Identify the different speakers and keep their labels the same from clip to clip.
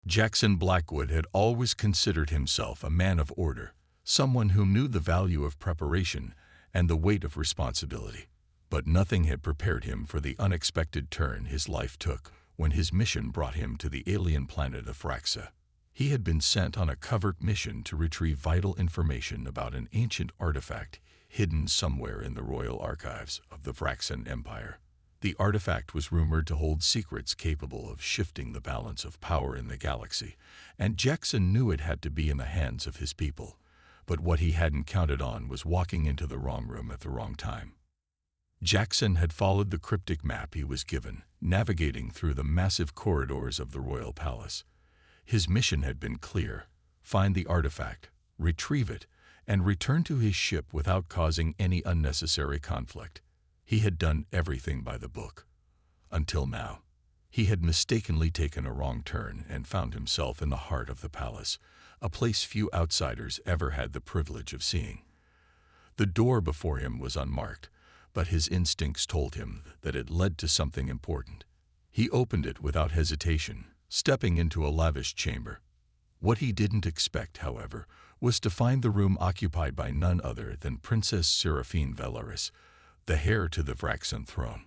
Speaker 1: Jackson Blackwood had always considered himself a man of order, someone who knew the value of preparation and the weight of responsibility. But nothing had prepared him for the unexpected turn his life took when his mission brought him to the alien planet of Fraxa. He had been sent on a covert mission to retrieve vital information about an ancient artifact hidden somewhere in the royal archives of the Fraxan Empire. The artifact was rumored to hold secrets capable of shifting the balance of power in the galaxy, and Jackson knew it had to be in the hands of his people. But what he hadn't counted on was walking into the wrong room at the wrong time. Jackson had followed the cryptic map he was given, navigating through the massive corridors of the royal palace. His mission had been clear: find the artifact, retrieve it, and return to his ship without causing any unnecessary conflict. He had done everything by the book. Until now. He had mistakenly taken a wrong turn and found himself in the heart of the palace, a place few outsiders ever had the privilege of seeing. The door before him was unmarked, but his instincts told him that it led to something important. He opened it without hesitation, stepping into a lavish chamber. What he didn't expect, however, was to find the room occupied by none other than Princess Seraphine Velaris, the heir to the Vraxan throne.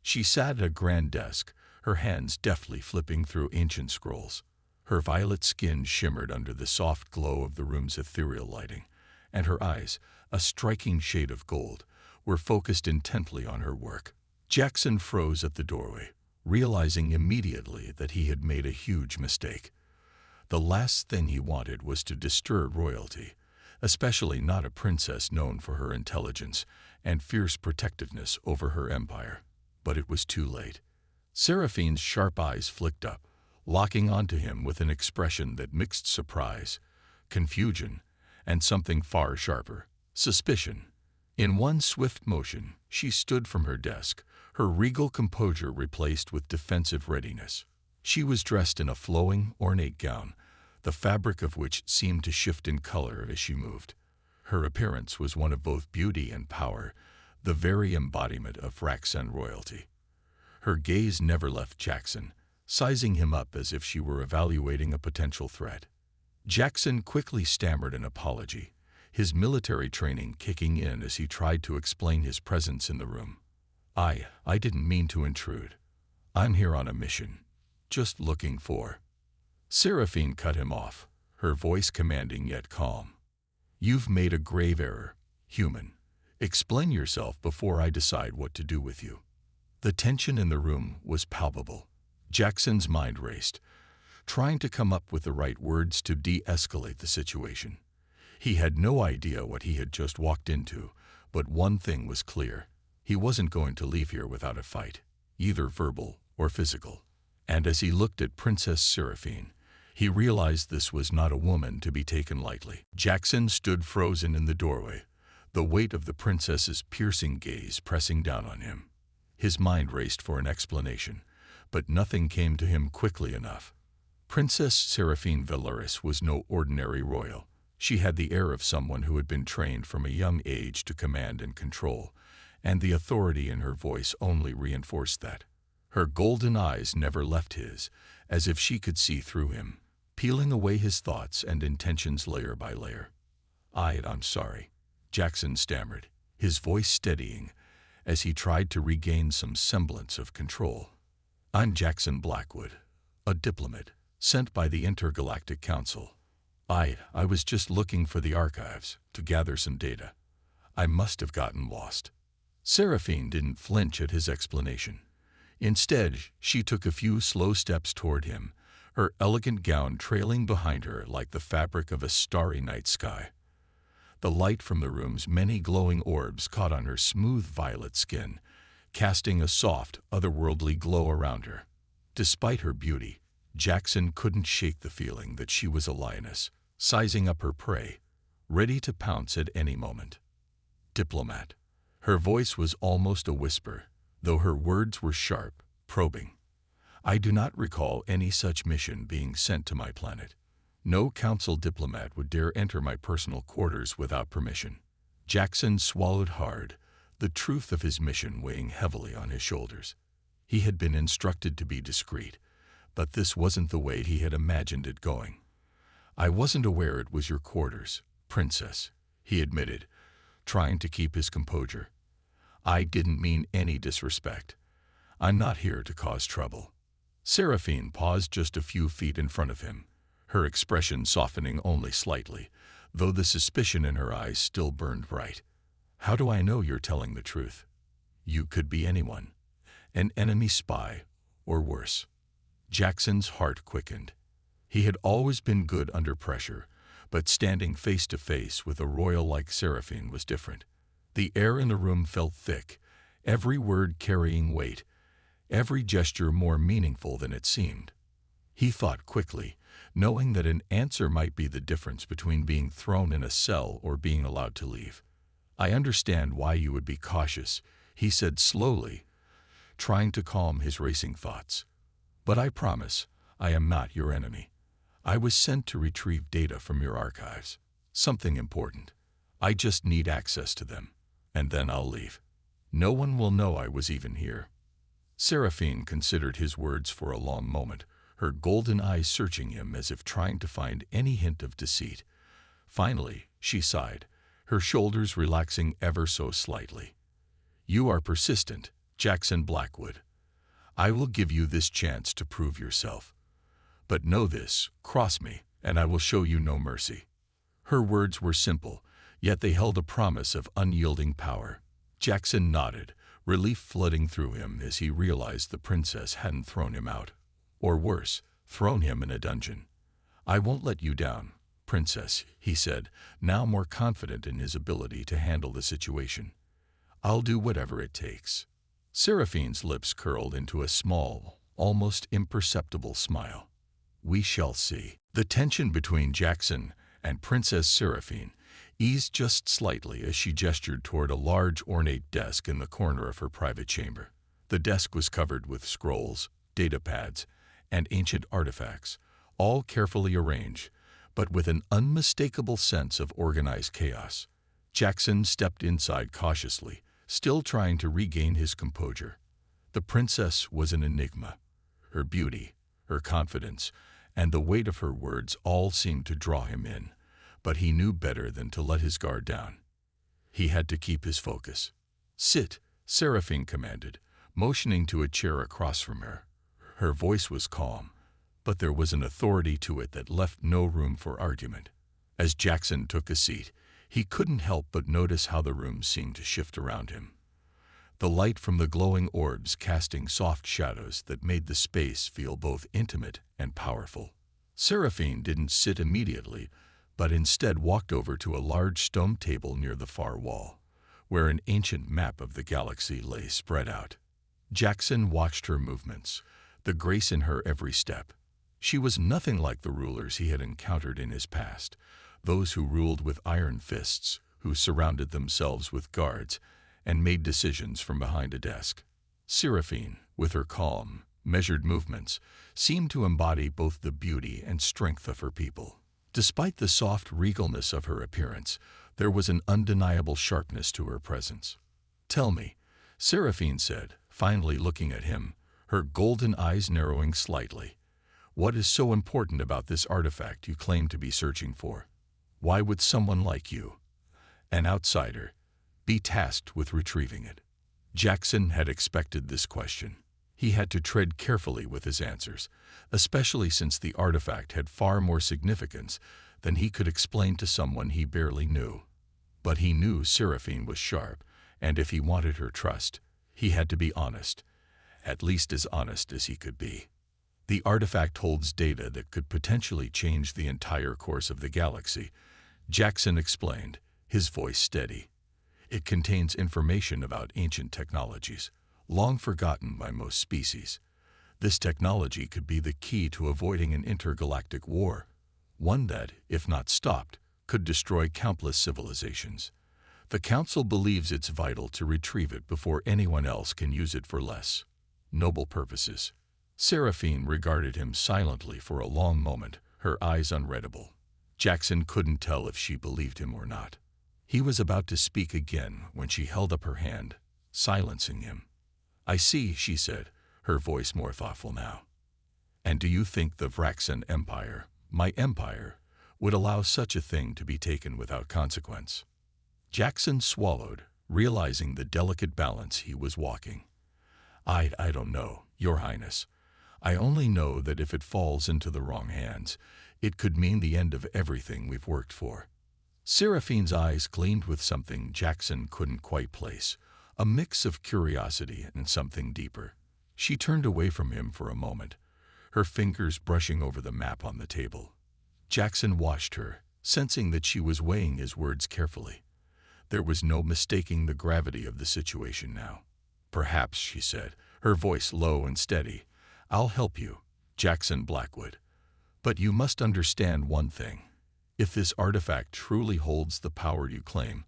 Speaker 1: She sat at a grand desk, her hands deftly flipping through ancient scrolls. Her violet skin shimmered under the soft glow of the room's ethereal lighting, and her eyes, a striking shade of gold, were focused intently on her work. Jackson froze at the doorway, realizing immediately that he had made a huge mistake. The last thing he wanted was to disturb royalty, especially not a princess known for her intelligence and fierce protectiveness over her empire. But it was too late. Seraphine's sharp eyes flicked up, locking onto him with an expression that mixed surprise, confusion, and something far sharper, suspicion. In one swift motion, she stood from her desk, her regal composure replaced with defensive readiness. She was dressed in a flowing, ornate gown, the fabric of which seemed to shift in color as she moved. Her appearance was one of both beauty and power, the very embodiment of Fraxan royalty. Her gaze never left Jackson, sizing him up as if she were evaluating a potential threat. Jackson quickly stammered an apology, his military training kicking in as he tried to explain his presence in the room. I didn't mean to intrude. I'm here on a mission. Just looking for... Seraphine cut him off, her voice commanding yet calm. You've made a grave error, human. Explain yourself before I decide what to do with you. The tension in the room was palpable. Jackson's mind raced, trying to come up with the right words to de-escalate the situation. He had no idea what he had just walked into, but one thing was clear. He wasn't going to leave here without a fight, either verbal or physical. And as he looked at Princess Seraphine, he realized this was not a woman to be taken lightly. Jackson stood frozen in the doorway, the weight of the princess's piercing gaze pressing down on him. His mind raced for an explanation, but nothing came to him quickly enough. Princess Seraphine Velaris was no ordinary royal. She had the air of someone who had been trained from a young age to command and control, and the authority in her voice only reinforced that. Her golden eyes never left his, as if she could see through him, peeling away his thoughts and intentions layer by layer. I'm sorry, Jackson stammered, his voice steadying as he tried to regain some semblance of control. I'm Jackson Blackwood, a diplomat sent by the Intergalactic Council. I was just looking for the archives to gather some data. I must have gotten lost. Seraphine didn't flinch at his explanation. Instead, she took a few slow steps toward him, her elegant gown trailing behind her like the fabric of a starry night sky. The light from the room's many glowing orbs caught on her smooth violet skin, casting a soft, otherworldly glow around her. Despite her beauty, Jackson couldn't shake the feeling that she was a lioness, sizing up her prey, ready to pounce at any moment. Diplomat. Her voice was almost a whisper, though her words were sharp, probing. I do not recall any such mission being sent to my planet. No council diplomat would dare enter my personal quarters without permission. Jackson swallowed hard, the truth of his mission weighing heavily on his shoulders. He had been instructed to be discreet, But this wasn't the way he had imagined it going. "I wasn't aware it was your quarters, Princess," he admitted, trying to keep his composure. "I didn't mean any disrespect. I'm not here to cause trouble." Seraphine paused just a few feet in front of him, her expression softening only slightly, though the suspicion in her eyes still burned bright. "How do I know you're telling the truth? You could be anyone. An enemy spy, or worse." Jackson's heart quickened. He had always been good under pressure, but standing face to face with a royal like Seraphine was different. The air in the room felt thick, every word carrying weight, every gesture more meaningful than it seemed. He thought quickly, knowing that an answer might be the difference between being thrown in a cell or being allowed to leave. "I understand why you would be cautious," he said slowly, trying to calm his racing thoughts. "But I promise, I am not your enemy. I was sent to retrieve data from your archives. Something important. I just need access to them, and then I'll leave. No one will know I was even here." Seraphine considered his words for a long moment, her golden eyes searching him as if trying to find any hint of deceit. Finally, she sighed, her shoulders relaxing ever so slightly. "You are persistent, Jackson Blackwood. I will give you this chance to prove yourself. But know this, cross me, and I will show you no mercy." Her words were simple, yet they held a promise of unyielding power. Jackson nodded, relief flooding through him as he realized the princess hadn't thrown him out. Or worse, thrown him in a dungeon. "I won't let you down, Princess," he said, now more confident in his ability to handle the situation. "I'll do whatever it takes." Seraphine's lips curled into a small, almost imperceptible smile. "We shall see." The tension between Jackson and Princess Seraphine eased just slightly as she gestured toward a large ornate desk in the corner of her private chamber. The desk was covered with scrolls, data pads, and ancient artifacts, all carefully arranged, but with an unmistakable sense of organized chaos. Jackson stepped inside cautiously, still trying to regain his composure. The princess was an enigma. Her beauty, her confidence, and the weight of her words all seemed to draw him in, but he knew better than to let his guard down. He had to keep his focus. "Sit," Seraphine commanded, motioning to a chair across from her. Her voice was calm, but there was an authority to it that left no room for argument. As Jackson took a seat, he couldn't help but notice how the room seemed to shift around him. The light from the glowing orbs casting soft shadows that made the space feel both intimate and powerful. Seraphine didn't sit immediately, but instead walked over to a large stone table near the far wall, where an ancient map of the galaxy lay spread out. Jackson watched her movements, the grace in her every step. She was nothing like the rulers he had encountered in his past, those who ruled with iron fists, who surrounded themselves with guards, and made decisions from behind a desk. Seraphine, with her calm, measured movements, seemed to embody both the beauty and strength of her people. Despite the soft regalness of her appearance, there was an undeniable sharpness to her presence. "Tell me," Seraphine said, finally looking at him, her golden eyes narrowing slightly, "what is so important about this artifact you claim to be searching for? Why would someone like you, an outsider, be tasked with retrieving it?" Jackson had expected this question. He had to tread carefully with his answers, especially since the artifact had far more significance than he could explain to someone he barely knew. But he knew Seraphine was sharp, and if he wanted her trust, he had to be honest, at least as honest as he could be. "The artifact holds data that could potentially change the entire course of the galaxy," Jackson explained, his voice steady. "It contains information about ancient technologies, long forgotten by most species. This technology could be the key to avoiding an intergalactic war, one that, if not stopped, could destroy countless civilizations. The Council believes it's vital to retrieve it before anyone else can use it for less noble purposes." Seraphine regarded him silently for a long moment, her eyes unreadable. Jackson couldn't tell if she believed him or not. He was about to speak again when she held up her hand, silencing him. "I see," she said, her voice more thoughtful now. And do you think the Vraxan Empire, my empire, would allow such a thing to be taken without consequence? Jackson swallowed, realizing the delicate balance he was walking. I don't know, Your Highness. I only know that if it falls into the wrong hands, it could mean the end of everything we've worked for. Seraphine's eyes gleamed with something Jackson couldn't quite place, a mix of curiosity and something deeper. She turned away from him for a moment, her fingers brushing over the map on the table. Jackson watched her, sensing that she was weighing his words carefully. There was no mistaking the gravity of the situation now. Perhaps, she said, her voice low and steady, I'll help you, Jackson Blackwood. But you must understand one thing. If this artifact truly holds the power you claim,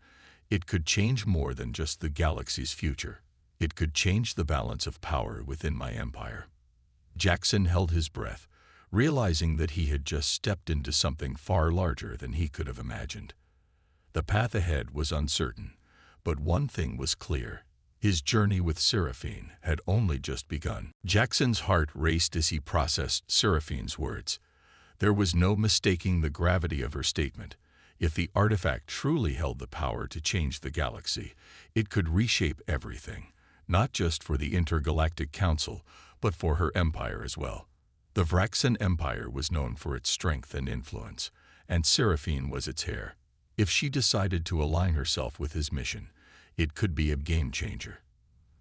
Speaker 1: it could change more than just the galaxy's future. It could change the balance of power within my empire. Jackson held his breath, realizing that he had just stepped into something far larger than he could have imagined. The path ahead was uncertain, but one thing was clear. His journey with Seraphine had only just begun. Jackson's heart raced as he processed Seraphine's words. There was no mistaking the gravity of her statement. If the artifact truly held the power to change the galaxy, it could reshape everything, not just for the Intergalactic Council, but for her empire as well. The Vraxan Empire was known for its strength and influence, and Seraphine was its heir. If she decided to align herself with his mission, it could be a game changer.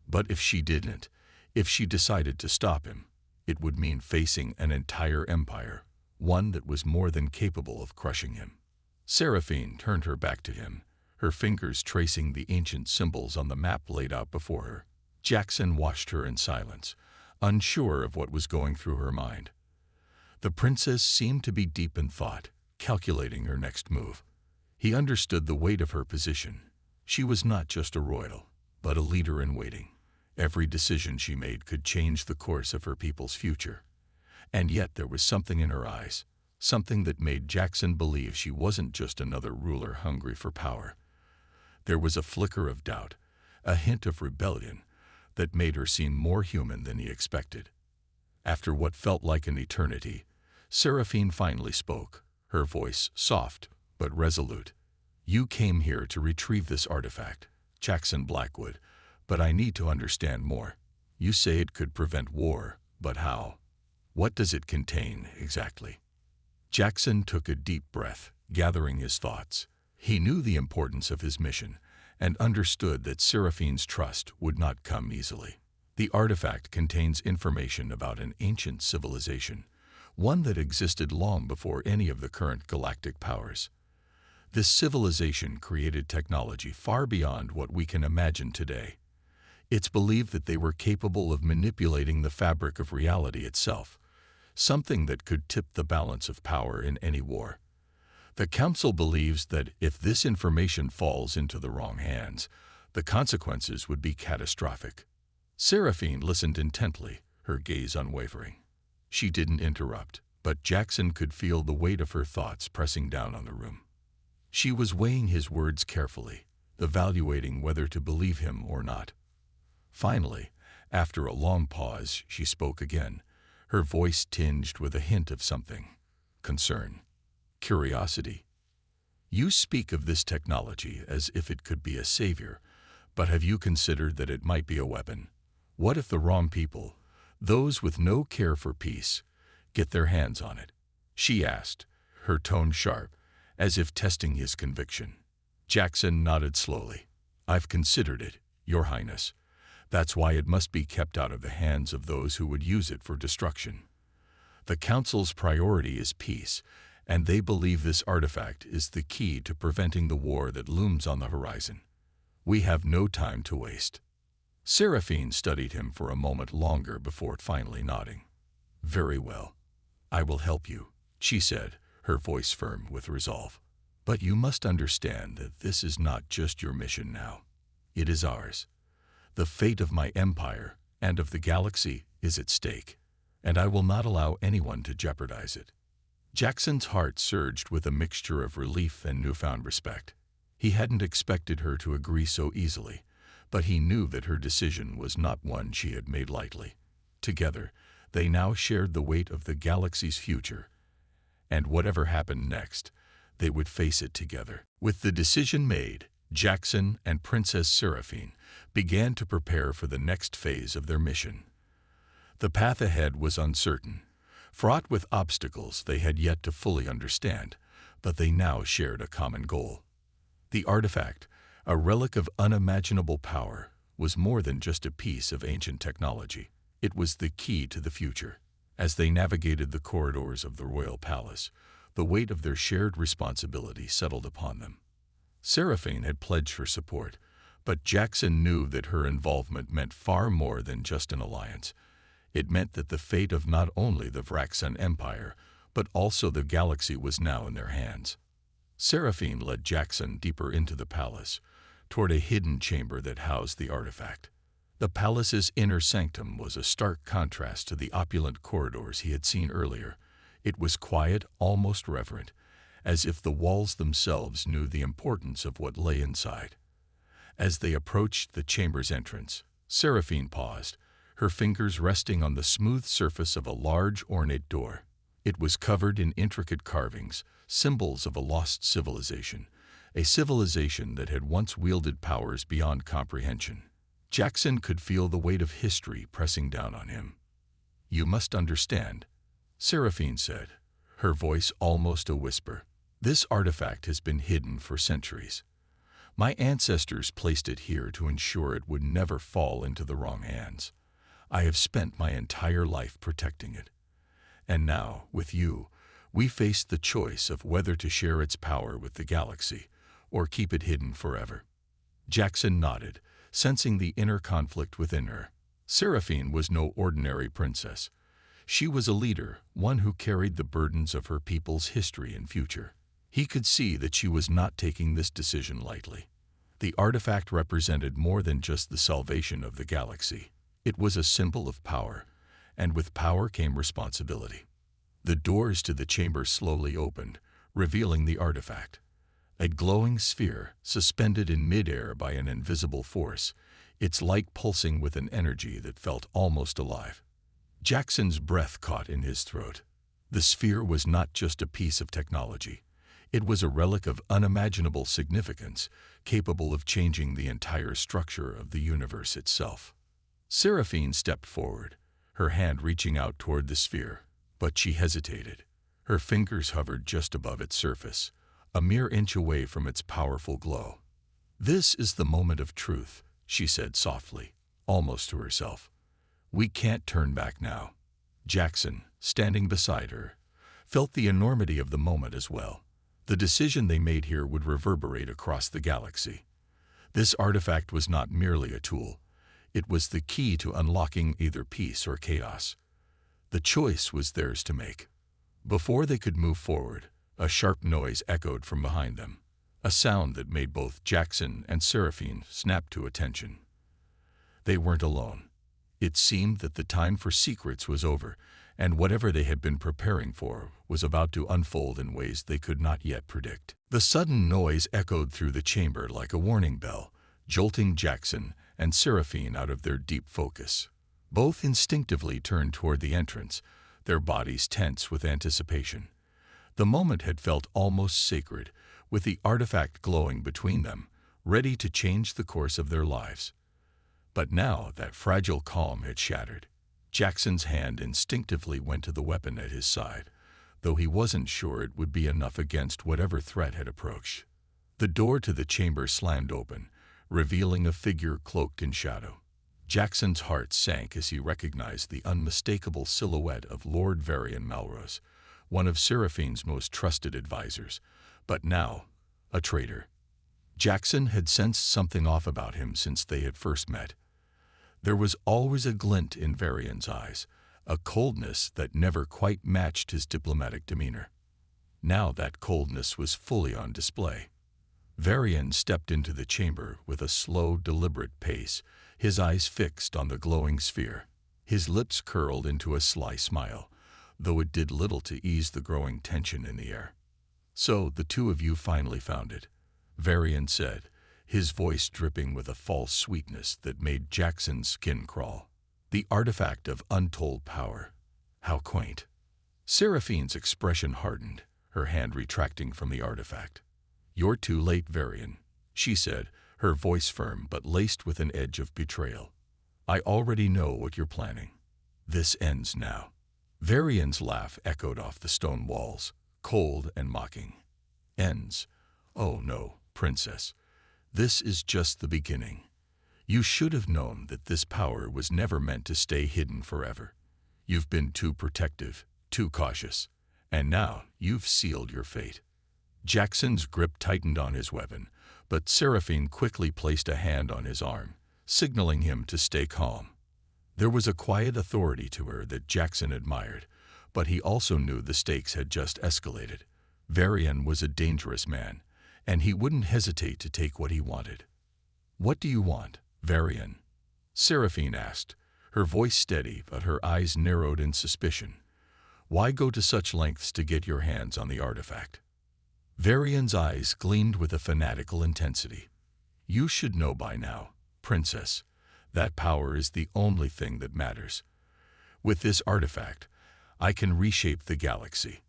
Speaker 1: But if she didn't, if she decided to stop him, it would mean facing an entire empire, one that was more than capable of crushing him. Seraphine turned her back to him, her fingers tracing the ancient symbols on the map laid out before her. Jackson watched her in silence, unsure of what was going through her mind. The princess seemed to be deep in thought, calculating her next move. He understood the weight of her position. She was not just a royal, but a leader in waiting. Every decision she made could change the course of her people's future. And yet there was something in her eyes, something that made Jackson believe she wasn't just another ruler hungry for power. There was a flicker of doubt, a hint of rebellion, that made her seem more human than he expected. After what felt like an eternity, Seraphine finally spoke, her voice soft but resolute. You came here to retrieve this artifact, Jackson Blackwood, but I need to understand more. You say it could prevent war, but how? What does it contain exactly? Jackson took a deep breath, gathering his thoughts. He knew the importance of his mission and understood that Seraphine's trust would not come easily. The artifact contains information about an ancient civilization, one that existed long before any of the current galactic powers. This civilization created technology far beyond what we can imagine today. It's believed that they were capable of manipulating the fabric of reality itself, something that could tip the balance of power in any war. The Council believes that if this information falls into the wrong hands, the consequences would be catastrophic. Seraphine listened intently, her gaze unwavering. She didn't interrupt, but Jackson could feel the weight of her thoughts pressing down on the room. She was weighing his words carefully, evaluating whether to believe him or not. Finally, after a long pause, she spoke again, her voice tinged with a hint of something. Concern. Curiosity. You speak of this technology as if it could be a savior, but have you considered that it might be a weapon? What if the wrong people, those with no care for peace, get their hands on it? She asked, her tone sharp, as if testing his conviction. Jackson nodded slowly. I've considered it, Your Highness. That's why it must be kept out of the hands of those who would use it for destruction. The Council's priority is peace, and they believe this artifact is the key to preventing the war that looms on the horizon. We have no time to waste. Seraphine studied him for a moment longer before finally nodding. Very well. I will help you, she said, her voice firm with resolve. But you must understand that this is not just your mission now. It is ours. The fate of my empire and of the galaxy is at stake, and I will not allow anyone to jeopardize it. Jackson's heart surged with a mixture of relief and newfound respect. He hadn't expected her to agree so easily, but he knew that her decision was not one she had made lightly. Together, They now shared the weight of the galaxy's future, and whatever happened next, they would face it together. With the decision made, Jackson and Princess Seraphine began to prepare for the next phase of their mission. The path ahead was uncertain, fraught with obstacles they had yet to fully understand, but they now shared a common goal. The artifact, a relic of unimaginable power, was more than just a piece of ancient technology. It was the key to the future. As they navigated the corridors of the royal palace, the weight of their shared responsibility settled upon them. Seraphine had pledged her support, but Jackson knew that her involvement meant far more than just an alliance. It meant that the fate of not only the Vraxan Empire, but also the galaxy was now in their hands. Seraphine led Jackson deeper into the palace, toward a hidden chamber that housed the artifact. The palace's inner sanctum was a stark contrast to the opulent corridors he had seen earlier. It was quiet, almost reverent, as if the walls themselves knew the importance of what lay inside. As they approached the chamber's entrance, Seraphine paused, her fingers resting on the smooth surface of a large, ornate door. It was covered in intricate carvings, symbols of a lost civilization, a civilization that had once wielded powers beyond comprehension. Jackson could feel the weight of history pressing down on him. "You must understand," Seraphine said, her voice almost a whisper. "This artifact has been hidden for centuries. My ancestors placed it here to ensure it would never fall into the wrong hands. I have spent my entire life protecting it. And now, with you, we face the choice of whether to share its power with the galaxy or keep it hidden forever." Jackson nodded, sensing the inner conflict within her. Seraphine was no ordinary princess. She was a leader, one who carried the burdens of her people's history and future. He could see that she was not taking this decision lightly. The artifact represented more than just the salvation of the galaxy. It was a symbol of power, and with power came responsibility. The doors to the chamber slowly opened, revealing the artifact. A glowing sphere, suspended in midair by an invisible force, its light pulsing with an energy that felt almost alive. Jackson's breath caught in his throat. The sphere was not just a piece of technology. It was a relic of unimaginable significance, capable of changing the entire structure of the universe itself. Seraphine stepped forward, her hand reaching out toward the sphere, but she hesitated. Her fingers hovered just above its surface, a mere inch away from its powerful glow. "This is the moment of truth," she said softly, almost to herself. "We can't turn back now." Jackson, standing beside her, felt the enormity of the moment as well. The decision they made here would reverberate across the galaxy. This artifact was not merely a tool. It was the key to unlocking either peace or chaos. The choice was theirs to make. Before they could move forward, a sharp noise echoed from behind them, a sound that made both Jackson and Seraphine snap to attention. They weren't alone. It seemed that the time for secrets was over, and whatever they had been preparing for was about to unfold in ways they could not yet predict. The sudden noise echoed through the chamber like a warning bell, jolting Jackson and Seraphine out of their deep focus. Both instinctively turned toward the entrance, their bodies tense with anticipation. The moment had felt almost sacred, with the artifact glowing between them, ready to change the course of their lives. But now that fragile calm had shattered. Jackson's hand instinctively went to the weapon at his side, though he wasn't sure it would be enough against whatever threat had approached. The door to the chamber slammed open, revealing a figure cloaked in shadow. Jackson's heart sank as he recognized the unmistakable silhouette of Lord Varian Malrose, one of Seraphine's most trusted advisors, but now a traitor. Jackson had sensed something off about him since they had first met. There was always a glint in Varian's eyes, a coldness that never quite matched his diplomatic demeanor. Now that coldness was fully on display. Varian stepped into the chamber with a slow, deliberate pace, his eyes fixed on the glowing sphere. His lips curled into a sly smile, though it did little to ease the growing tension in the air. "So the two of you finally found it," Varian said, his voice dripping with a false sweetness that made Jackson's skin crawl. "The artifact of untold power. How quaint. Seraphine's expression hardened, her hand retracting from the artifact. "You're too late, Varian," she said, her voice firm but laced with an edge of betrayal. "I already know what you're planning. This ends now." Varian's laugh echoed off the stone walls, cold and mocking. "Ends? Oh no, Princess. This is just the beginning. You should have known that this power was never meant to stay hidden forever. You've been too protective, too cautious, and now you've sealed your fate." Jackson's grip tightened on his weapon, but Seraphine quickly placed a hand on his arm, signaling him to stay calm. There was a quiet authority to her that Jackson admired, but he also knew the stakes had just escalated. Varian was a dangerous man, and he wouldn't hesitate to take what he wanted. "What do you want, Varian?" Seraphine asked, her voice steady but her eyes narrowed in suspicion. "Why go to such lengths to get your hands on the artifact?" Varian's eyes gleamed with a fanatical intensity. "You should know by now, Princess. That power is the only thing that matters. With this artifact, I can reshape the galaxy.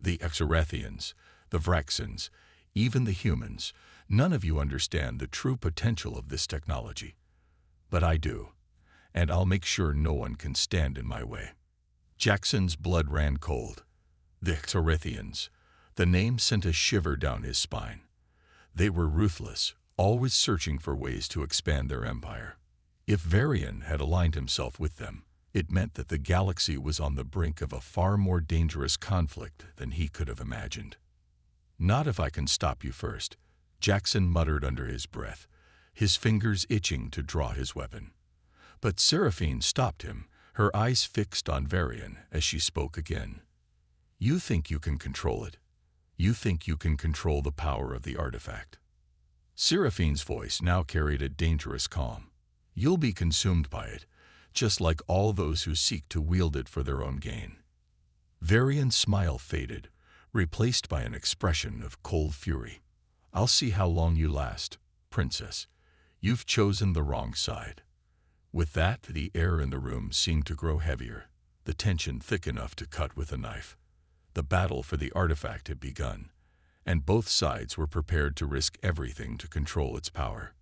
Speaker 1: The Exorethians, the Vraxans, even the humans, none of you understand the true potential of this technology. But I do, and I'll make sure no one can stand in my way." Jackson's blood ran cold. The Exorethians. The name sent a shiver down his spine. They were ruthless, always searching for ways to expand their empire. If Varian had aligned himself with them, it meant that the galaxy was on the brink of a far more dangerous conflict than he could have imagined. "Not if I can stop you first," Jackson muttered under his breath, his fingers itching to draw his weapon. But Seraphine stopped him, her eyes fixed on Varian as she spoke again. "You think you can control it? You think you can control the power of the artifact?" Seraphine's voice now carried a dangerous calm. "You'll be consumed by it, just like all those who seek to wield it for their own gain." Varian's smile faded, replaced by an expression of cold fury. "I'll see how long you last, Princess. You've chosen the wrong side." With that, the air in the room seemed to grow heavier, the tension thick enough to cut with a knife. The battle for the artifact had begun, and both sides were prepared to risk everything to control its power.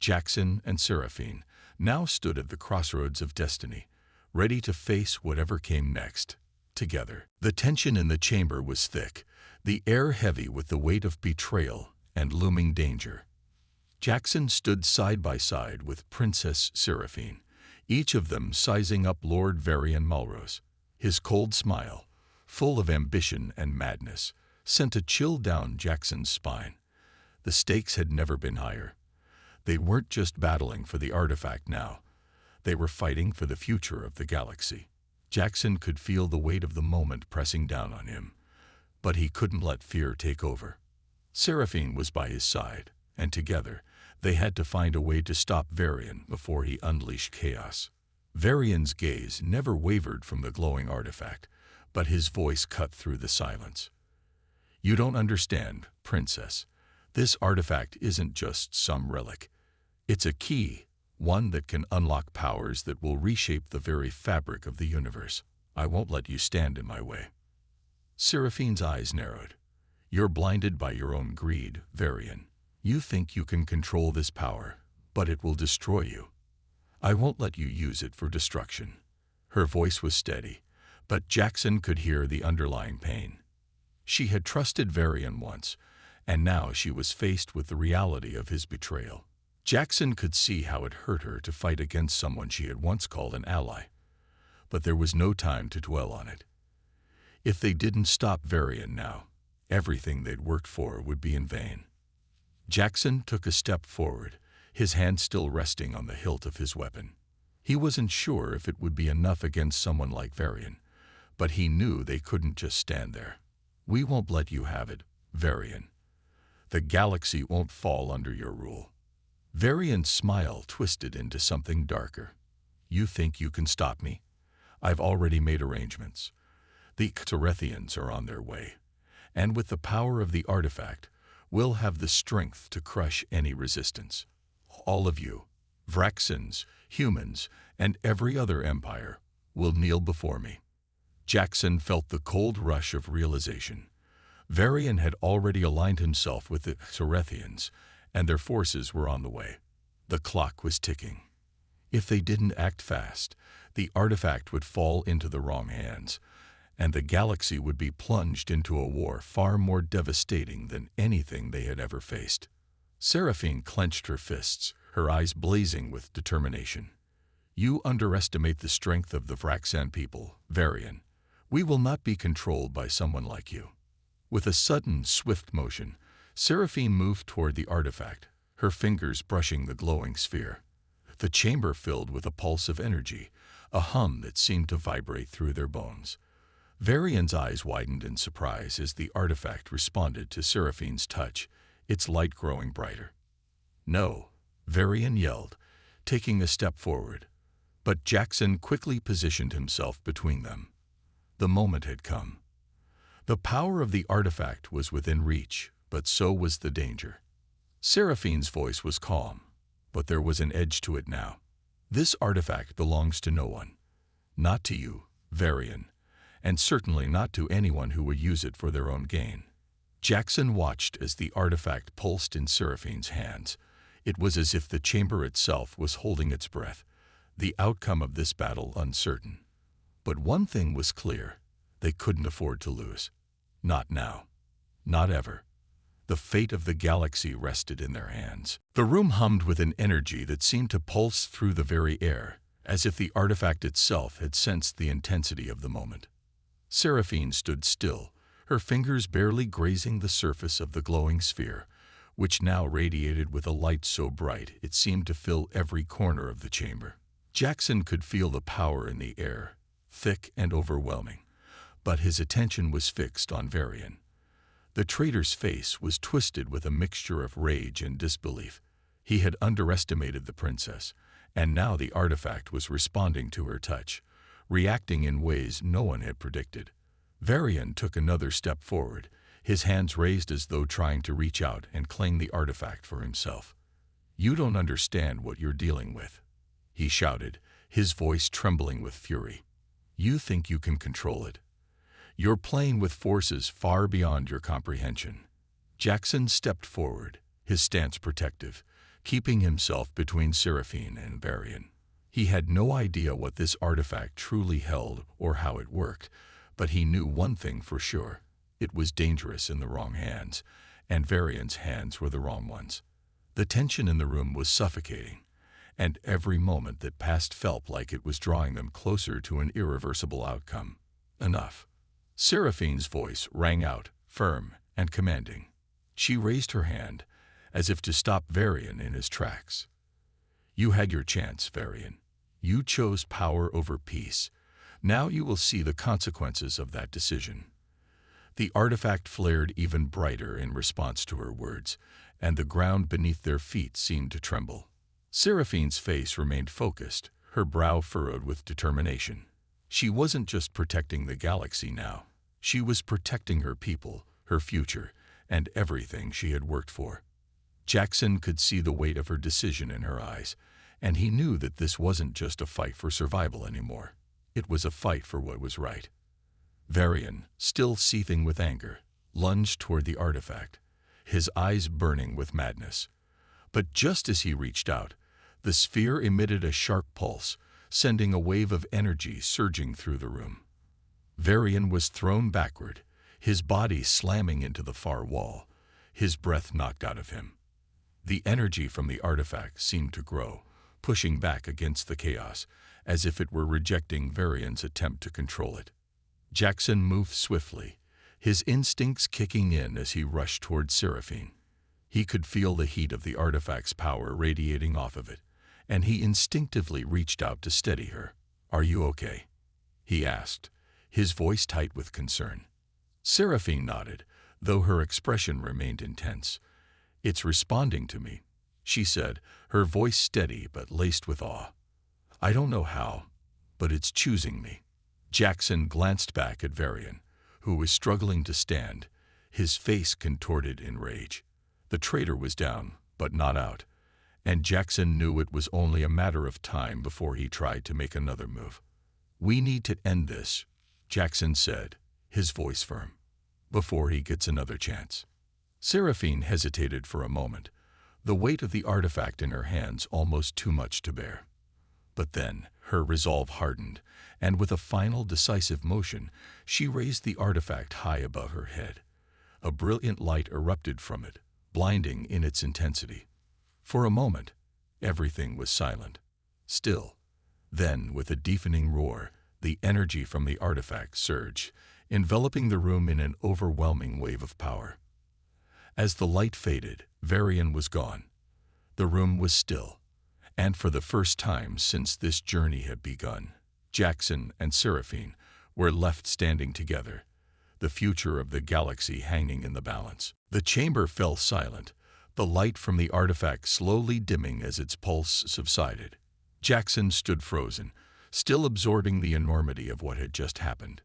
Speaker 1: Jackson and Seraphine now stood at the crossroads of destiny, ready to face whatever came next, together. The tension in the chamber was thick, the air heavy with the weight of betrayal and looming danger. Jackson stood side by side with Princess Seraphine, each of them sizing up Lord Varian Mulrose. His cold smile, full of ambition and madness, sent a chill down Jackson's spine. The stakes had never been higher. They weren't just battling for the artifact now. They were fighting for the future of the galaxy. Jackson could feel the weight of the moment pressing down on him, but he couldn't let fear take over. Seraphine was by his side, and together, they had to find a way to stop Varian before he unleashed chaos. Varian's gaze never wavered from the glowing artifact, but his voice cut through the silence. "You don't understand, Princess. This artifact isn't just some relic. It's a key, one that can unlock powers that will reshape the very fabric of the universe. I won't let you stand in my way." Seraphine's eyes narrowed. "You're blinded by your own greed, Varian. You think you can control this power, but it will destroy you. I won't let you use it for destruction." Her voice was steady, but Jackson could hear the underlying pain. She had trusted Varian once, and now she was faced with the reality of his betrayal. Jackson could see how it hurt her to fight against someone she had once called an ally, but there was no time to dwell on it. If they didn't stop Varian now, everything they'd worked for would be in vain. Jackson took a step forward, his hand still resting on the hilt of his weapon. He wasn't sure if it would be enough against someone like Varian, but he knew they couldn't just stand there. "We won't let you have it, Varian. The galaxy won't fall under your rule." Varian's smile twisted into something darker. "You think you can stop me? I've already made arrangements. The Exorethians are on their way, and with the power of the artifact, we'll have the strength to crush any resistance. All of you, Vraxans, humans, and every other empire, will kneel before me." Jackson felt the cold rush of realization. Varian had already aligned himself with the Cerethians, and their forces were on the way. The clock was ticking. If they didn't act fast, the artifact would fall into the wrong hands, and the galaxy would be plunged into a war far more devastating than anything they had ever faced. Seraphine clenched her fists, her eyes blazing with determination. "You underestimate the strength of the Vraxan people, Varian. We will not be controlled by someone like you." With a sudden, swift motion, Seraphine moved toward the artifact, her fingers brushing the glowing sphere. The chamber filled with a pulse of energy, a hum that seemed to vibrate through their bones. Varian's eyes widened in surprise as the artifact responded to Seraphine's touch, its light growing brighter. "No," Varian yelled, taking a step forward. But Jackson quickly positioned himself between them. The moment had come. The power of the artifact was within reach, but so was the danger. Seraphine's voice was calm, but there was an edge to it now. "This artifact belongs to no one. Not to you, Varian, and certainly not to anyone who would use it for their own gain." Jackson watched as the artifact pulsed in Seraphine's hands. It was as if the chamber itself was holding its breath, the outcome of this battle uncertain. But one thing was clear: they couldn't afford to lose. Not now. Not ever. The fate of the galaxy rested in their hands. The room hummed with an energy that seemed to pulse through the very air, as if the artifact itself had sensed the intensity of the moment. Seraphine stood still, her fingers barely grazing the surface of the glowing sphere, which now radiated with a light so bright it seemed to fill every corner of the chamber. Jackson could feel the power in the air, thick and overwhelming, but his attention was fixed on Varian. The traitor's face was twisted with a mixture of rage and disbelief. He had underestimated the princess, and now the artifact was responding to her touch, reacting in ways no one had predicted. Varian took another step forward, his hands raised as though trying to reach out and claim the artifact for himself. "You don't understand what you're dealing with," he shouted, his voice trembling with fury. "You think you can control it. You're playing with forces far beyond your comprehension." Jackson stepped forward, his stance protective, keeping himself between Seraphine and Varian. He had no idea what this artifact truly held or how it worked, but he knew one thing for sure: it was dangerous in the wrong hands, and Varian's hands were the wrong ones. The tension in the room was suffocating, and every moment that passed felt like it was drawing them closer to an irreversible outcome. "Enough." Seraphine's voice rang out, firm and commanding. She raised her hand, as if to stop Varian in his tracks. "You had your chance, Varian. You chose power over peace. Now you will see the consequences of that decision." The artifact flared even brighter in response to her words, and the ground beneath their feet seemed to tremble. Seraphine's face remained focused, her brow furrowed with determination. She wasn't just protecting the galaxy now. She was protecting her people, her future, and everything she had worked for. Jackson could see the weight of her decision in her eyes, and he knew that this wasn't just a fight for survival anymore. It was a fight for what was right. Varian, still seething with anger, lunged toward the artifact, his eyes burning with madness. But just as he reached out, the sphere emitted a sharp pulse, sending a wave of energy surging through the room. Varian was thrown backward, his body slamming into the far wall, his breath knocked out of him. The energy from the artifact seemed to grow, pushing back against the chaos, as if it were rejecting Varian's attempt to control it. Jackson moved swiftly, his instincts kicking in as he rushed toward Seraphine. He could feel the heat of the artifact's power radiating off of it, and he instinctively reached out to steady her. "Are you okay?" he asked, his voice tight with concern. Seraphine nodded, though her expression remained intense. "It's responding to me," she said, her voice steady but laced with awe. "I don't know how, but it's choosing me." Jackson glanced back at Varian, who was struggling to stand, his face contorted in rage. The traitor was down, but not out, and Jackson knew it was only a matter of time before he tried to make another move. "We need to end this," Jackson said, his voice firm, before he gets another chance. Seraphine hesitated for a moment, the weight of the artifact in her hands almost too much to bear. But then her resolve hardened, and with a final decisive motion, she raised the artifact high above her head. A brilliant light erupted from it, blinding in its intensity. For a moment, everything was silent, still. Then, with a deafening roar, the energy from the artifact surged, enveloping the room in an overwhelming wave of power. As the light faded, Varian was gone. The room was still, and for the first time since this journey had begun, Jackson and Seraphine were left standing together, the future of the galaxy hanging in the balance. The chamber fell silent, the light from the artifact slowly dimming as its pulse subsided. Jackson stood frozen, still absorbing the enormity of what had just happened.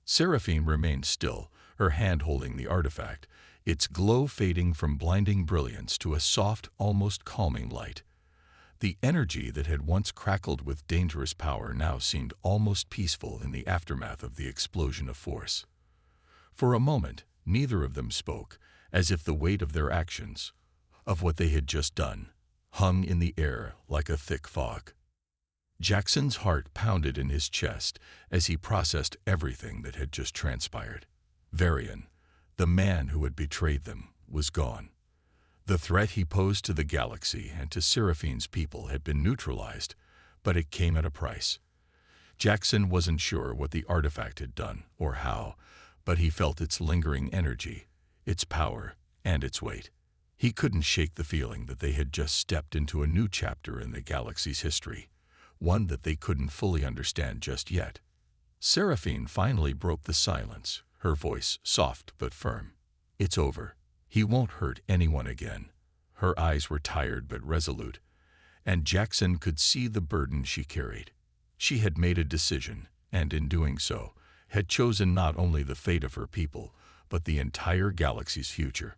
Speaker 1: Seraphine remained still, her hand holding the artifact, its glow fading from blinding brilliance to a soft, almost calming light. The energy that had once crackled with dangerous power now seemed almost peaceful in the aftermath of the explosion of force. For a moment, neither of them spoke, as if the weight of their actions, of what they had just done, hung in the air like a thick fog. Jackson's heart pounded in his chest as he processed everything that had just transpired. Varian, the man who had betrayed them, was gone. The threat he posed to the galaxy and to Seraphine's people had been neutralized, but it came at a price. Jackson wasn't sure what the artifact had done or how, but he felt its lingering energy, its power, and its weight. He couldn't shake the feeling that they had just stepped into a new chapter in the galaxy's history, one that they couldn't fully understand just yet. Seraphine finally broke the silence, her voice soft but firm. "It's over. He won't hurt anyone again." Her eyes were tired but resolute, and Jackson could see the burden she carried. She had made a decision, and in doing so, had chosen not only the fate of her people, but the entire galaxy's future.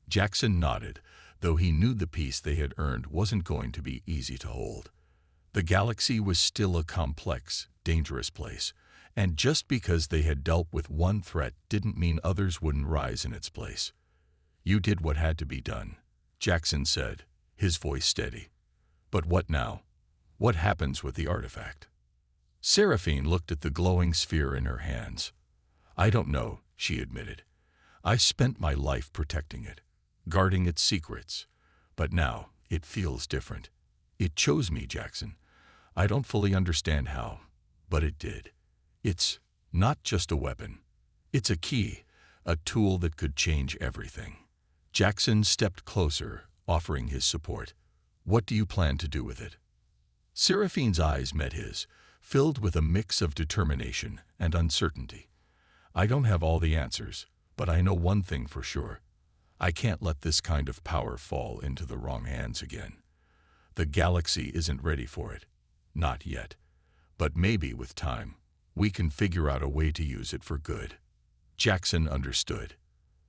Speaker 1: Jackson nodded, though he knew the peace they had earned wasn't going to be easy to hold. The galaxy was still a complex, dangerous place, and just because they had dealt with one threat didn't mean others wouldn't rise in its place. "You did what had to be done," Jackson said, his voice steady. "But what now? What happens with the artifact?" Seraphine looked at the glowing sphere in her hands. "I don't know," she admitted. "I spent my life protecting it, guarding its secrets, but now it feels different. It chose me, Jackson. I don't fully understand how, but it did. It's not just a weapon. It's a key, a tool that could change everything." Jackson stepped closer, offering his support. "What do you plan to do with it?" Seraphine's eyes met his, filled with a mix of determination and uncertainty. "I don't have all the answers, but I know one thing for sure. I can't let this kind of power fall into the wrong hands again. The galaxy isn't ready for it. Not yet. But maybe with time, we can figure out a way to use it for good." Jackson understood.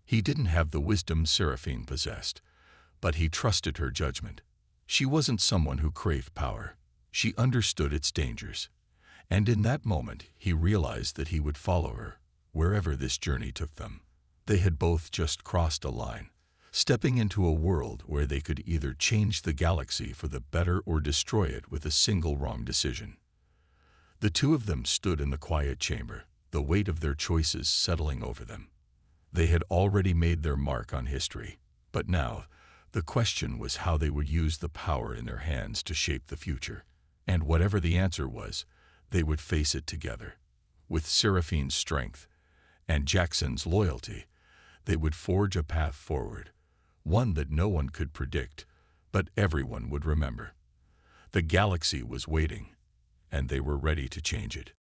Speaker 1: He didn't have the wisdom Seraphine possessed, but he trusted her judgment. She wasn't someone who craved power. She understood its dangers. And in that moment, he realized that he would follow her, wherever this journey took them. They had both just crossed a line, stepping into a world where they could either change the galaxy for the better or destroy it with a single wrong decision. The two of them stood in the quiet chamber, the weight of their choices settling over them. They had already made their mark on history, but now the question was how they would use the power in their hands to shape the future. And whatever the answer was, they would face it together. With Seraphine's strength and Jackson's loyalty, they would forge a path forward, one that no one could predict, but everyone would remember. The galaxy was waiting, and they were ready to change it.